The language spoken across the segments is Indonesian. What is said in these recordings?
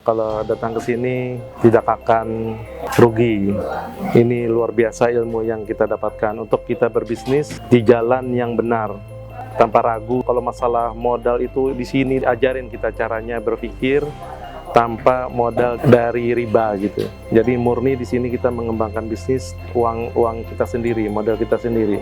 kalau datang ke sini tidak akan rugi. Ini luar biasa ilmu yang kita dapatkan untuk kita berbisnis di jalan yang benar, tanpa ragu. Kalau masalah modal itu di sini ajarin kita caranya berpikir tanpa modal dari riba gitu. Jadi murni di sini kita mengembangkan bisnis uang kita sendiri, modal kita sendiri.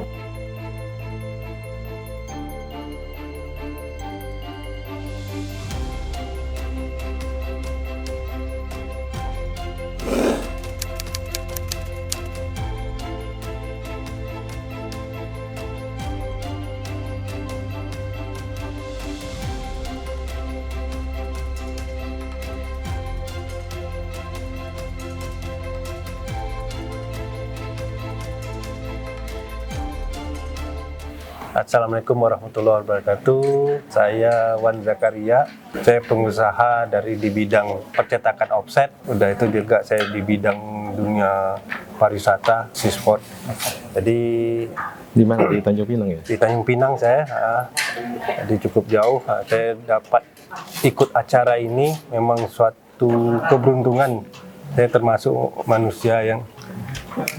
Assalamualaikum warahmatullahi wabarakatuh. Saya Wan Zakaria. Saya pengusaha di bidang percetakan offset. Udah itu juga saya di bidang dunia pariwisata, seasport. Jadi Di mana? Di Tanjung Pinang ya? di Tanjung Pinang saya, jadi cukup jauh. Saya dapat ikut acara ini memang suatu keberuntungan. Saya termasuk manusia yang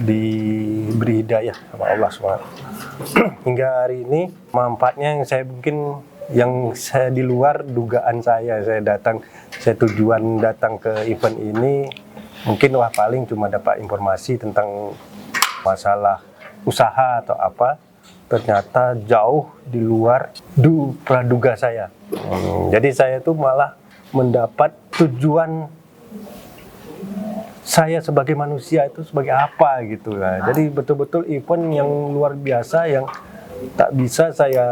diberi hidayah sama Allah SWT. Hingga hari ini manfaatnya yang saya di luar dugaan saya tujuan datang ke event ini mungkin paling cuma dapat informasi tentang masalah usaha atau apa, ternyata jauh di luar praduga saya. Jadi saya tuh malah mendapat tujuan saya sebagai manusia itu sebagai apa gitu lah. Jadi betul-betul event yang luar biasa yang tak bisa saya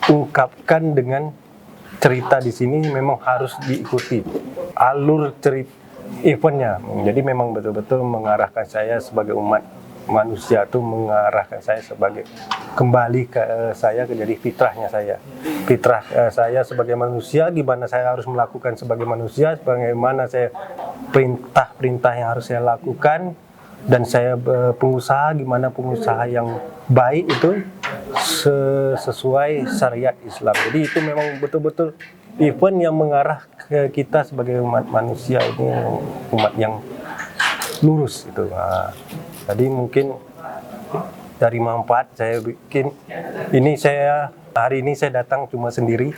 ungkapkan dengan cerita di sini, memang harus diikuti alur cerita eventnya. Jadi memang betul-betul mengarahkan saya sebagai umat manusia, itu mengarahkan saya sebagai kembali ke saya jadi fitrahnya fitrah saya sebagai manusia, gimana saya harus melakukan sebagai manusia, bagaimana saya perintah yang harus saya lakukan, dan saya pengusaha, gimana pengusaha yang baik itu sesuai syariat Islam. Jadi itu memang betul-betul event yang mengarah ke kita sebagai umat manusia ini, umat yang lurus itu. Jadi mungkin dari manfaat saya bikin ini, hari ini saya datang cuma sendiri.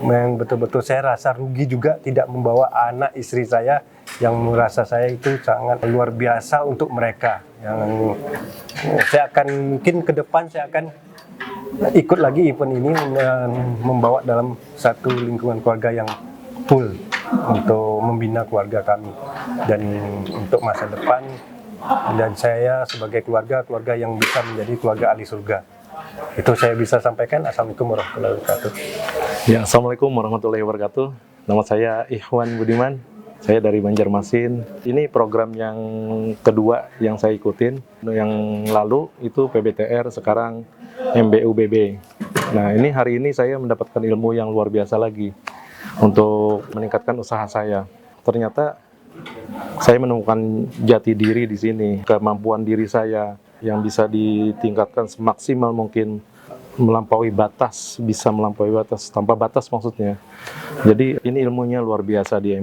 Memang betul-betul saya rasa rugi juga tidak membawa anak istri saya yang merasa saya itu sangat luar biasa untuk mereka. Yang saya akan mungkin ke depan saya akan ikut lagi event ini dan membawa dalam satu lingkungan keluarga yang full untuk membina keluarga kami dan untuk masa depan. Dan saya sebagai keluarga yang bisa menjadi keluarga ahli surga. Itu saya bisa sampaikan. Assalamualaikum warahmatullahi wabarakatuh. Ya, Assalamualaikum warahmatullahi wabarakatuh. Nama saya Ikhwan Budiman. Saya dari Banjarmasin. Ini program yang kedua yang saya ikutin. Yang lalu itu PBTR, sekarang MBUBB. Nah, hari ini saya mendapatkan ilmu yang luar biasa lagi untuk meningkatkan usaha saya. Ternyata saya menemukan jati diri di sini, kemampuan diri saya yang bisa ditingkatkan semaksimal mungkin, bisa melampaui batas, tanpa batas maksudnya. Jadi ini ilmunya luar biasa di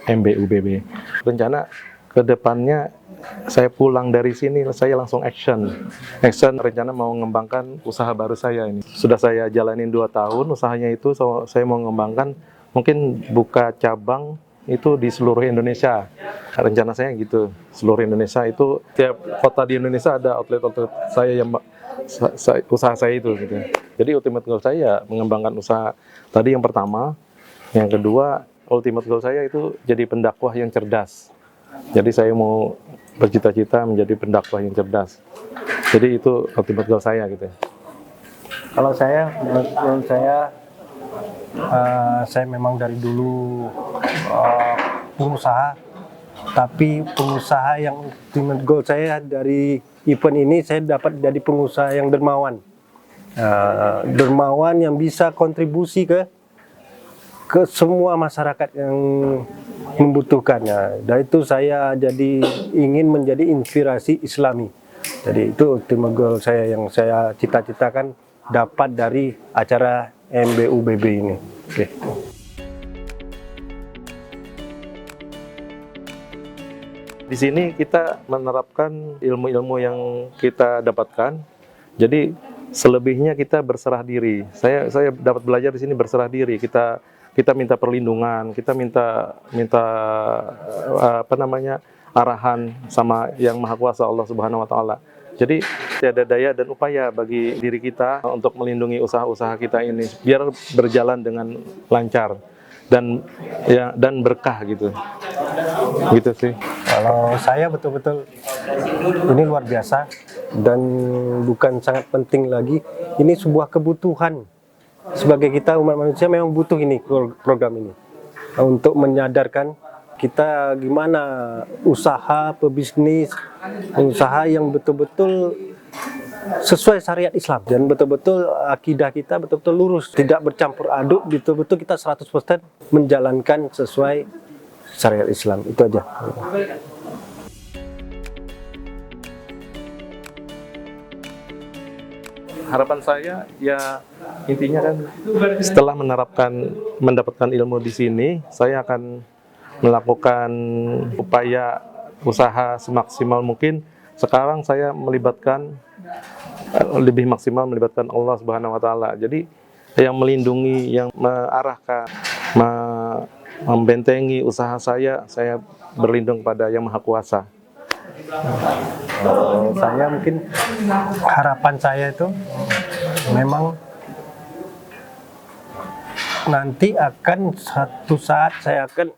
MBUBB. Rencana ke depannya saya pulang dari sini, saya langsung action, rencana mau mengembangkan usaha baru saya ini. Sudah saya jalanin 2 tahun usahanya itu, saya mau mengembangkan, mungkin buka cabang itu di seluruh Indonesia. Rencana saya gitu, seluruh Indonesia itu, tiap kota di Indonesia ada outlet-outlet saya yang usaha saya itu gitu. Jadi ultimate goal saya mengembangkan usaha tadi yang pertama, yang kedua ultimate goal saya itu jadi pendakwah yang cerdas. Jadi saya mau bercita-cita menjadi pendakwah yang cerdas. Jadi itu ultimate goal saya gitu. Kalau menurut saya memang dari dulu pengusaha, tapi pengusaha yang ultimate goal saya dari event ini, saya dapat jadi pengusaha yang dermawan. Dermawan yang bisa kontribusi ke semua masyarakat yang membutuhkannya. Dan itu saya jadi ingin menjadi inspirasi Islami. Jadi itu ultimate goal saya yang saya cita-citakan dapat dari acara MBUBB ini. Oke. Di sini kita menerapkan ilmu-ilmu yang kita dapatkan. Jadi selebihnya kita berserah diri. Saya dapat belajar di sini berserah diri. Kita minta perlindungan, kita minta arahan sama Yang Maha Kuasa Allah Subhanahu wa taala. Jadi tiada daya dan upaya bagi diri kita untuk melindungi usaha-usaha kita ini biar berjalan dengan lancar dan berkah gitu. Gitu sih. Kalau saya betul-betul ini luar biasa dan bukan sangat penting lagi, ini sebuah kebutuhan. Sebagai kita umat manusia memang butuh ini program ini untuk menyadarkan kita gimana usaha, pebisnis, usaha yang betul-betul sesuai syariat Islam dan betul-betul akidah kita betul-betul lurus, tidak bercampur aduk, betul-betul kita 100% menjalankan sesuai syariat Islam. Itu aja. Harapan saya ya intinya kan setelah mendapatkan ilmu di sini, saya akan melakukan upaya usaha semaksimal mungkin. Sekarang saya lebih maksimal melibatkan Allah Subhanahu wa taala. Jadi yang melindungi, yang mengarahkan, membentengi usaha saya berlindung pada Yang Maha Kuasa. Saya mungkin harapan saya itu memang nanti akan satu saat saya akan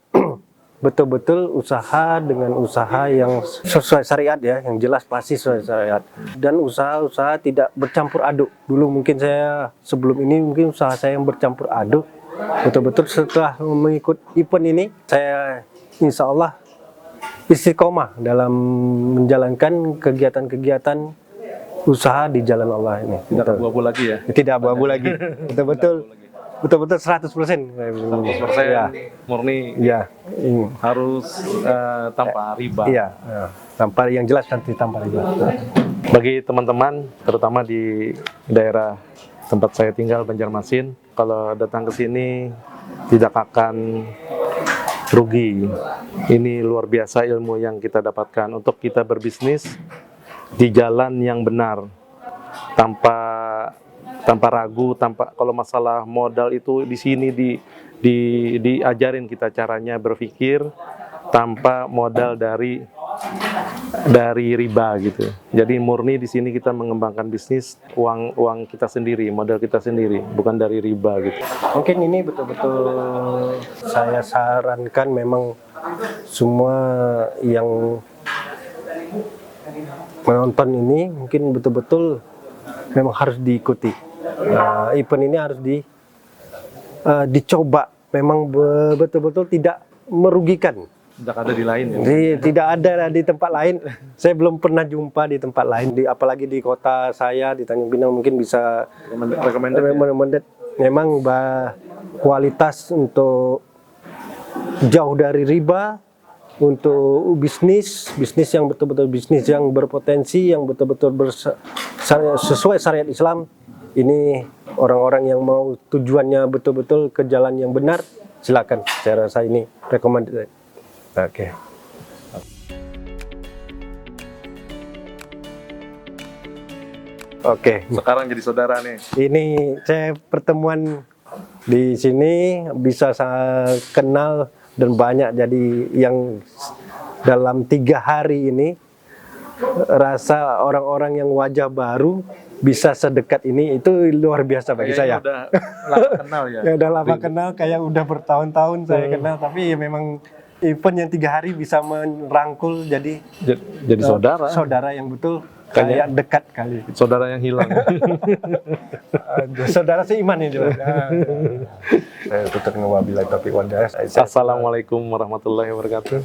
betul-betul usaha dengan usaha yang sesuai syariat ya, yang jelas pasti sesuai syariat, dan usaha-usaha tidak bercampur aduk. Dulu mungkin saya sebelum ini mungkin usaha saya yang bercampur aduk. Betul-betul setelah mengikut event ini saya insya Allah istiqomah dalam menjalankan kegiatan-kegiatan usaha di jalan Allah ini. Tidak abu-abu lagi ya? Tidak abu-abu lagi. Betul-betul 100%. 100% ya. Murni. Ya. Harus tanpa riba. Iya. Tanpa, yang jelas nanti tanpa riba. Bagi teman-teman, terutama di daerah tempat saya tinggal, Banjarmasin, kalau datang ke sini tidak akan rugi. Ini luar biasa ilmu yang kita dapatkan untuk kita berbisnis di jalan yang benar, tanpa ragu, kalau masalah modal itu di sini diajarin kita caranya berpikir tanpa modal dari riba gitu. Jadi murni di sini kita mengembangkan bisnis uang kita sendiri, modal kita sendiri, bukan dari riba gitu. Mungkin ini betul-betul saya sarankan memang semua yang menonton ini mungkin betul-betul memang harus diikuti. Event ini harus dicoba, memang betul-betul tidak merugikan. Tidak ada di lain ya? Tidak ada di tempat lain. Saya belum pernah jumpa di tempat lain, apalagi di kota saya di Tanjung Pinang mungkin bisa recommended. Memang kualitas untuk jauh dari riba, untuk bisnis yang betul-betul bisnis yang berpotensi, yang betul-betul sesuai syariat Islam. Ini orang-orang yang mau tujuannya betul-betul ke jalan yang benar, silakan. Saya rasa ini recommended. Oke. Sekarang jadi saudara nih. Ini saya pertemuan di sini bisa saya kenal dan banyak, jadi yang dalam 3 hari ini rasa orang-orang yang wajah baru bisa sedekat ini, itu luar biasa bagi saya. Udah lama kenal ya? Ya udah lama kenal, kayak udah bertahun-tahun saya kenal, tapi ya memang event yang 3 hari bisa merangkul jadi saudara yang betul, kayak dekat kali. Saudara yang hilang. Saudara seiman ini. Saya tutup dengan wabillahi taufiq wal hidayah. Assalamualaikum warahmatullahi wabarakatuh.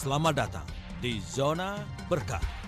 Selamat datang di Zona Berkah.